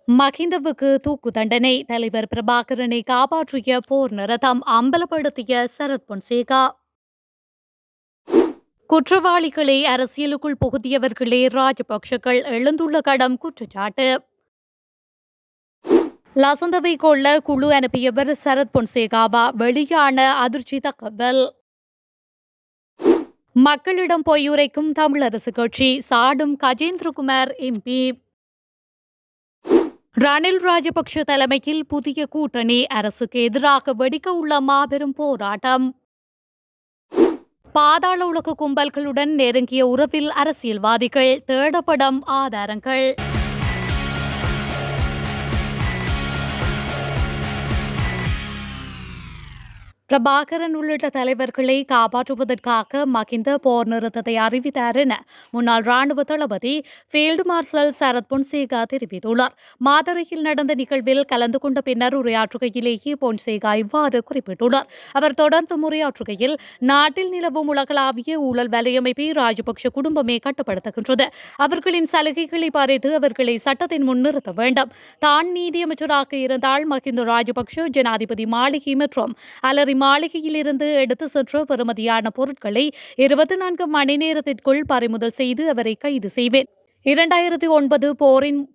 மகிந்தவுக்கு தூக்கு தண்டனை. தலைவர் பிரபாகரனை காப்பாற்றிய போர் நிறுத்தம் அம்பலப்படுத்திய சரத் பொன்சேகா. குற்றவாளிகளை அரசியலுக்குள் புகுத்தியவர்களே ராஜபக்ஷக்கள் எழுந்துள்ள கடும் குற்றச்சாட்டு. லசந்தவை கொள்ள குழு அனுப்பியவர் சரத் பொன்சேகாவா? வெளியான அதிர்ச்சி தகவல். மக்களிடம் பொய்யுரைக்கும் தமிழரசு கட்சி சாடும் கஜேந்திரகுமார் எம்பி. ரணில் ராஜபக்ஷ தலைமையில் புதிய கூட்டணி அரசுக்கு எதிராக வெடிக்க உள்ள மாபெரும் போராட்டம். பாதாள உலக கும்பல்களுடன் நெருங்கிய உறவில் அரசியல்வாதிகள் தேடப்படும் ஆதாரங்கள். பிரபாகரன் உள்ளிட்ட தலைவர்களை காப்பாற்றுவதற்காக மகிந்த போர் நிறுத்தத்தை அறிவித்தார் என முன்னாள் ராணுவ தளபதி ஃபீல்டு மார்ஷல் சரத் பொன்சேகா தெரிவித்துள்ளார். மாதரையில் நடந்த நிகழ்வில் கலந்து கொண்ட பின்னர் உரையாற்றுகையிலேயே பொன்சேகா இவ்வாறு குறிப்பிட்டுள்ளார். அவர் தொடர்ந்து உரையாற்றுகையில், நாட்டில் நிலவும் உலகளாவிய ஊழல் வலையமைப்பை ராஜபக்ஷ குடும்பமே கட்டுப்படுத்துகின்றது. அவர்களின் சலுகைகளை பறித்து அவர்களை சட்டத்தின் முன் நிறுத்த வேண்டும். தான் நீதியமைச்சராக இருந்தால் மகிந்த ராஜபக்ஷ ஜனாதிபதி மாளிகை மற்றும் அலரி மாளிகையில் இருந்து எடுத்து சென்ற பெறுமதியான பொருட்களை 24 மணி நேரத்திற்குள் பறிமுதல் செய்து அவரை கைது செய்வேன். 2009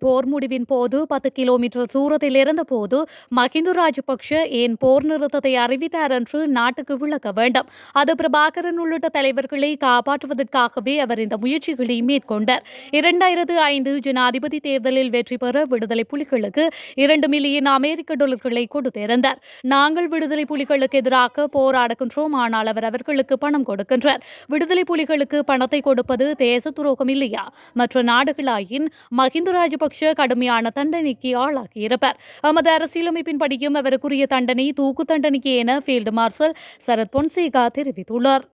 போர் முடிவின் போது 10 கிலோமீட்டர் தூரத்தில் இருந்தபோது மகிந்த ராஜபக்ஷ ஏன் போர் நிறுத்தத்தை அறிவித்தார் என்று நாட்டுக்கு விளக்க வேண்டும். அது பிரபாகரன் உள்ளிட்ட தலைவர்களை காப்பாற்றுவதற்காகவே அவர் இந்த முயற்சிகளை மேற்கொண்டார். 2005 ஜனாதிபதி தேர்தலில் வெற்றி பெற விடுதலை புலிகளுக்கு 2 மில்லியன் அமெரிக்க டாலர்களை கொடுத்திருந்தார். நாங்கள் விடுதலை புலிகளுக்கு எதிராக போராடுகின்றோம், ஆனால் அவர் அவர்களுக்கு பணம் கொடுக்கின்றார். விடுதலை புலிகளுக்கு பணத்தை கொடுப்பது தேச துரோகம் இல்லையா? மற்ற நாடுகளாயின் மகிந்த ராஜபக்ஷ கடுமையான தண்டனைக்கு ஆளாகியிருப்பார். எமது அரசியலமைப்பின்படியும் அவருக்குரிய தண்டனை தூக்கு தண்டனைக்கு என ஃபீல்டு மார்ஷல் சரத் பொன்சேகா தெரிவித்துள்ளார்.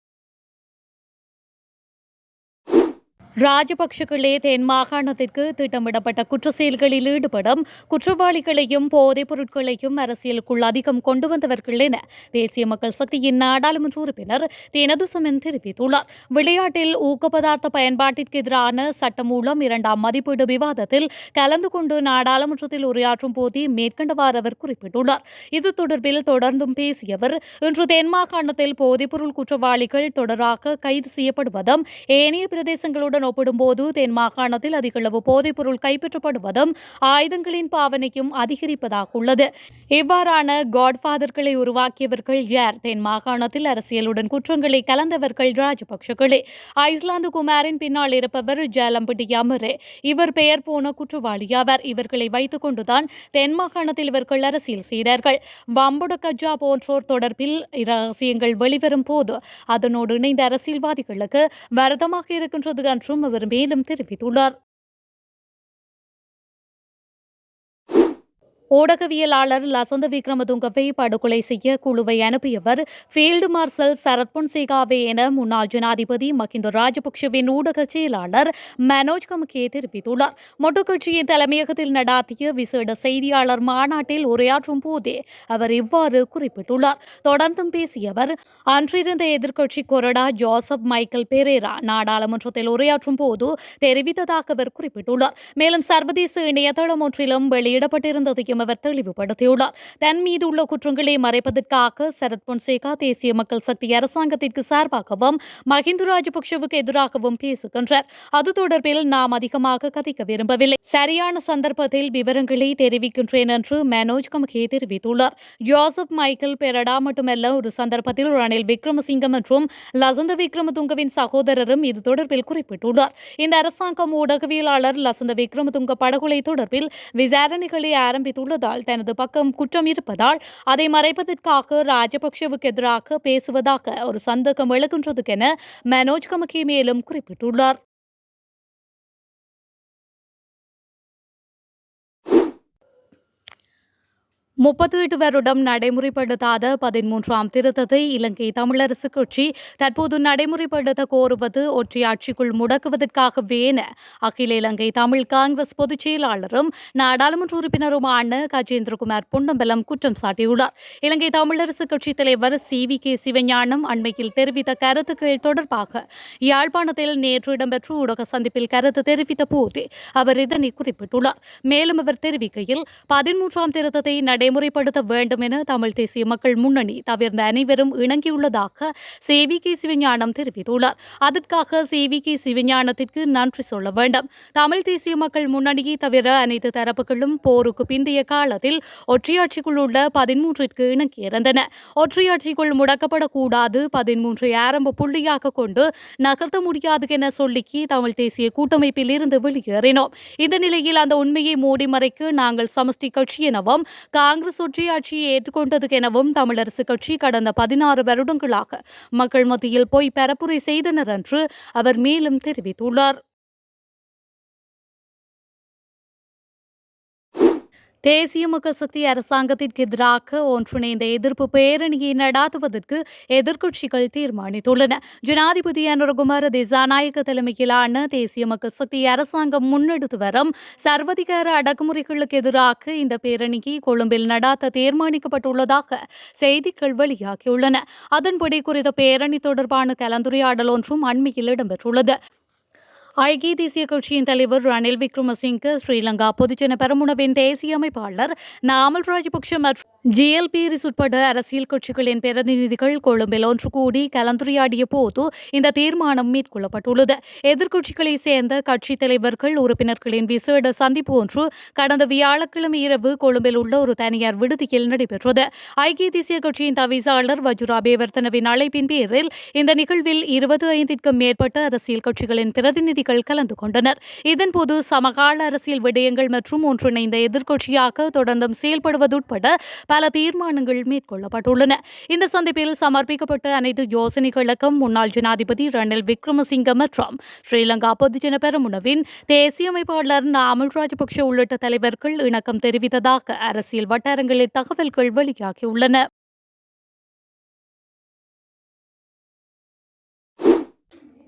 ராஜபக்ஷகளே தென் மாகாணத்திற்கு திட்டமிடப்பட்ட குற்ற செயல்களில் ஈடுபடும் குற்றவாளிகளையும் போதைப் பொருட்களையும் அரசியலுக்குள் அதிகம் கொண்டு வந்தவர்கள் என தேசிய மக்கள் சக்தியின் நாடாளுமன்ற உறுப்பினர் தேனதுசமன் தெரிவித்துள்ளார். விளையாட்டில் ஊக்க பதார்த்த பயன்பாட்டிற்கு எதிரான சட்டம் மூலம் 2ஆம் மதிப்பீடு விவாதத்தில் கலந்து கொண்டு நாடாளுமன்றத்தில் உரையாற்றும் போதே மேற்கண்டவாறு அவர் குறிப்பிட்டுள்ளார். இது தொடர்பில் தொடர்ந்தும் பேசிய அவர், இன்று தென் மாகாணத்தில் போதைப்பொருள் குற்றவாளிகள் தொடராக கைது செய்யப்படுவதும் ஏனைய பிரதேசங்களுடன் ஒப்பிடும்போது தென் மாகாணத்தில் அதிகளவு போதைப்பொருள் கைப்பற்றப்படுவதும் ஆயுதங்களின் பாவனையும் அதிகரிப்பதாக உள்ளது. இவ்வாறான காட்ஃபாதர்களை உருவாக்கியவர்கள் யார்? தென் மாகாணத்தில் அரசியலுடன் குற்றங்களை கலந்தவர்கள் ராஜபக்ஷகளே. ஐஸ்லாந்து குமாரின் பின்னால் இருப்பவர் ஜலம்பிட்டி அமரே. இவர் பெயர் போன குற்றவாளியாவர். இவர்களை வைத்துக் கொண்டுதான் தென் மாகாணத்தில் இவர்கள் அரசியல் செய்தார்கள். வம்புட கஜா போன்றோர் தொடர்பில் இரகசியங்கள் வெளிவரும் போது அதனோடு இணைந்த அரசியல்வாதிகளுக்கு வருத்தமாக இருக்கின்றது என்றும் அவர் மேலும் தெரிவித்துள்ளார். ஊடகவியலாளர் லசந்த விக்ரமதுங்கவை படுகொலை செய்ய குழுவை அனுப்பியவர் ஃபீல்டு மார்ஷல் சரத் பொன்சேகாவே என முன்னாள் ஜனாதிபதி மகிந்த ராஜபக்ஷவின் ஊடக செயலாளர் மனோஜ் கமகே தெரிவித்துள்ளார். மொட்டு கட்சியின் தலைமையகத்தில் நடாத்திய விசேட செய்தியாளர் மாநாட்டில் உரையாற்றும் போதே அவர் இவ்வாறு குறிப்பிட்டுள்ளார். தொடர்ந்தும் பேசிய அவர், அன்றிருந்த எதிர்க்கட்சி கொறடா ஜோசப் மைக்கேல் பெரேரா நாடாளுமன்றத்தில் உரையாற்றும் போது தெரிவித்ததாக அவர் குறிப்பிட்டுள்ளார். மேலும் சர்வதேச இணையதளம் ஒன்றிலும் வெளியிடப்பட்டிருந்ததையும் அவர் தெளிவுபடுத்தியுள்ளார். தன் மீது உள்ள குற்றங்களை மறைப்பதற்காக சரத் பொன்சேகா தேசிய மக்கள் சக்தி அரசாங்கத்திற்கு சார்பாகவும் மகிந்த ராஜபக்ஷவுக்கு எதிராகவும் பேசுகின்றார். அது தொடர்பில் நாம் அதிகமாக கதைக்க விரும்பவில்லை. சரியான சந்தர்ப்பத்தில் விவரங்களை தெரிவிக்கின்றேன் என்று மனோஜ் கமகே தெரிவித்துள்ளார். ஜோசப் மைக்கேல் பெரடா மட்டுமல்ல, ஒரு சந்தர்ப்பத்தில் ரணில் விக்ரமசிங்கம் மற்றும் லசந்த விக்ரமதுங்கவின் சகோதரரும் இது தொடர்பில் குறிப்பிட்டுள்ளார். இந்த அரசாங்கம் ஊடகவியலாளர் லசந்த விக்ரமதுங்க படுகொலை தொடர்பில் விசாரணைகளை ஆரம்பித்துள்ளதால் தனது பக்கம் குற்றம் இருப்பதால் அதை மறைப்பதற்காக ராஜபக்ஷவுக்கு எதிராக பேசுவதாக ஒரு சந்தேகம் எழுகின்றது என மனோஜ் கமகே மேலும் குறிப்பிட்டுள்ளார். 38 வருடம் நடைமுறைப்படுத்தாத 13ஆம் திருத்தத்தை இலங்கை தமிழரசு கட்சி தற்போது நடைமுறைப்படுத்த கோருவது ஒற்றையாட்சிக்குள் முடக்குவதற்காகவே என அகில இலங்கை தமிழ் காங்கிரஸ் பொதுச் செயலாளரும் நாடாளுமன்ற உறுப்பினருமான கஜேந்திரகுமார் பொன்னம்பலம் குற்றம் சாட்டியுள்ளார். இலங்கை தமிழரசு கட்சி தலைவர் CVK சிவஞானம் அண்மையில் தெரிவித்த கருத்துக்கள் தொடர்பாக யாழ்ப்பாணத்தில் நேற்று இடம்பெற்ற ஊடக சந்திப்பில் கருத்து தெரிவித்த போது அவர் இதனை குறிப்பிட்டுள்ளார். மேலும் அவர் தெரிவிக்கையில் 13ஆம் திருத்தத்தை நடைமுறைப்படுத்த வேண்டும் என தமிழ் தேசிய மக்கள் முன்னணி தவிர்ந்த அனைவரும் இணங்கியுள்ளதாக CVK சிவஞானம் தெரிவித்துள்ளார். அதற்காக CVK சிவஞானத்திற்கு நன்றி சொல்ல வேண்டும். தமிழ் தேசிய மக்கள் முன்னணியை தவிர அனைத்து தரப்புகளும் போருக்கு பிந்தைய காலத்தில் ஒற்றையாட்சிக்குள் உள்ள 13ற்கு இணங்கியிருந்தன. ஒற்றையாட்சிக்குள் முடக்கப்படக்கூடாது, 13ஐ ஆரம்ப புள்ளியாக கொண்டு நகர்த்த முடியாது என சொல்லிக்கு தமிழ் தேசிய கூட்டமைப்பில் இருந்து வெளியேறினோம். இந்த நிலையில் அந்த உண்மையை மூடி மறைக்க நாங்கள் சமஷ்டி கட்சி எனவும் காங்கிரஸ் ஒற்றையாட்சியை ஏற்றுக்கொண்டது எனவும் தமிழரசு கட்சி கடந்த 16 வருடங்களாக மக்கள் மத்தியில் போய் பரப்புரை செய்தனர் என்று அவர் மேலும் தெரிவித்துள்ளார். தேசிய மக்கள் சக்தி அரசாங்கத்திற்கு எதிராக ஒன்றிணைந்த எதிர்ப்பு பேரணியை நடாத்துவதற்கு எதிர்க்கட்சிகள் தீர்மானித்துள்ளன. ஜனாதிபதி அனுரகுமார திசாநாயக்க தலைமையிலான தேசிய மக்கள் சக்தி அரசாங்கம் முன்னெடுத்து வரும் சர்வதிகார அடக்குமுறைகளுக்கு எதிராக இந்த பேரணியை கொழும்பில் நடாத்த தீர்மானிக்கப்பட்டுள்ளதாக செய்திகள் வெளியாகியுள்ளன. அதன்படி குறித்த பேரணி தொடர்பான கலந்துரையாடல் ஒன்றும் அண்மையில் இடம்பெற்றுள்ளது. ஐக்கிய தேசிய கட்சியின் தலைவர் ரணில் விக்ரமசிங்கே, ஸ்ரீலங்கா பொதுஜன பெரமுனவின் தேசிய அமைப்பாளர் நாமல் ராஜபக்ஷ மற்றும் GLPRS உட்பட அரசியல் கட்சிகளின் பிரதிநிதிகள் கொழும்பில் ஒன்று கூடி கலந்துரையாடிய போது இந்த தீர்மானம் மேற்கொள்ளப்பட்டுள்ளது. எதிர்க்கட்சிகளைச் சேர்ந்த கட்சித் தலைவர்கள் உறுப்பினர்களின் விசேட சந்திப்பு ஒன்று கடந்த வியாழக்கிழமை இரவு கொழும்பில் உள்ள ஒரு தனியார் விடுதியில் நடைபெற்றது. ஐக்கிய தேசிய கட்சியின் தவிசாளர் வஜுரா அபேவர்த்தனவின் அழைப்பின் பேரில் இந்த நிகழ்வில் 25க்கும் மேற்பட்ட அரசியல் கட்சிகளின் பிரதிநிதிகள் கலந்து கொண்டனர். இதன்போது சமகால அரசியல் விடயங்கள் மற்றும் ஒன்றிணைந்த எதிர்க்கட்சியாக தொடர்ந்தும் செயல்படுவது உட்பட பல தீர்மானங்கள் மேற்கொள்ளப்பட்டுள்ளன. இந்த சந்திப்பில் சமர்ப்பிக்கப்பட்ட அனைத்து யோசனைகளுக்கும் முன்னாள் ஜனாதிபதி ரணில் விக்ரமசிங்கே மற்றும் ஸ்ரீலங்கா பொதுஜன பெரமுனவின் தேசிய அமைப்பாளர் நாமல் ராஜபக்ஷ உள்ளிட்ட தலைவர்கள் இணக்கம் தெரிவித்ததாக அரசியல் வட்டாரங்களில் தகவல்கள் வெளியாகியுள்ளன.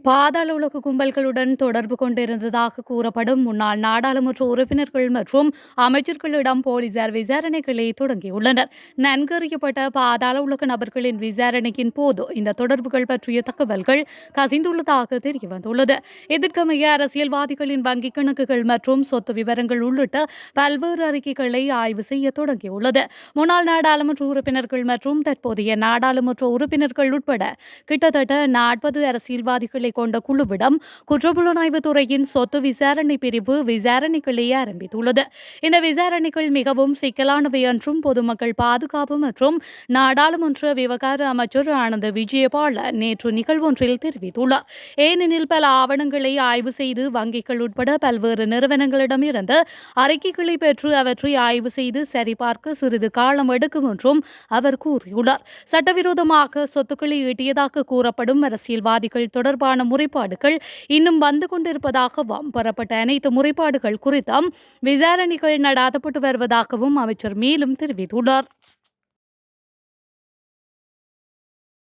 பாதாள உலக கும்பல்களுடன் தொடர்பு கொண்டிருந்ததாக கூறப்படும் முன்னாள் நாடாளுமன்ற உறுப்பினர்கள் மற்றும் அமைச்சர்களிடம் போலீசார் விசாரணைகளை தொடங்கியுள்ளனர். நன்கறியப்பட்ட பாதாள உலக நபர்களின் விசாரணையின் போது இந்த தொடர்புகள் பற்றிய தகவல்கள் கசிந்துள்ளதாக தெரியவந்துள்ளது. இதற்கமைய அரசியல்வாதிகளின் வங்கிக் கணக்குகள் மற்றும் சொத்து விவரங்கள் உள்ளிட்ட பல்வேறு அறிக்கைகளை ஆய்வு செய்ய தொடங்கியுள்ளது. முன்னாள் நாடாளுமன்ற உறுப்பினர்கள் மற்றும் தற்போதைய நாடாளுமன்ற உறுப்பினர்கள் உட்பட கிட்டத்தட்ட 40 அரசியல்வாதிகளை கொண்ட குழுவிடம் குற்றப்புலனாய்வு துறையின் சொத்து விசாரணை பிரிவு விசாரணைகளை ஆரம்பித்துள்ளது. இந்த விசாரணைகள் மிகவும் சிக்கலானவை என்றும் பொதுமக்கள் பாதுகாப்பு மற்றும் நாடாளுமன்ற விவகார அமைச்சர் ஆனந்த விஜயபால நேற்று நிகழ்வொன்றில் தெரிவித்துள்ளார். ஏனெனில் பல ஆவணங்களை ஆய்வு செய்து வங்கிகள் உட்பட பல்வேறு நிறுவனங்களிடமிருந்து அறிக்கைகளை பெற்று அவற்றை ஆய்வு செய்து சரிபார்க்க சிறிது காலம் எடுக்கும் என்றும் அவர் கூறியுள்ளார். சட்டவிரோதமாக சொத்துக்களை ஈட்டியதாக கூறப்படும் அரசியல்வாதிகள் தொடர்பான முறைப்பாடுகள் இன்னும் வந்து கொண்டிருப்பதாகவும் பெறப்பட்ட அனைத்து முறைப்பாடுகள் குறித்தும் விசாரணைகள் நடாத்தப்பட்டு வருவதாகவும் அமைச்சர் மேலும் தெரிவித்துள்ளார்.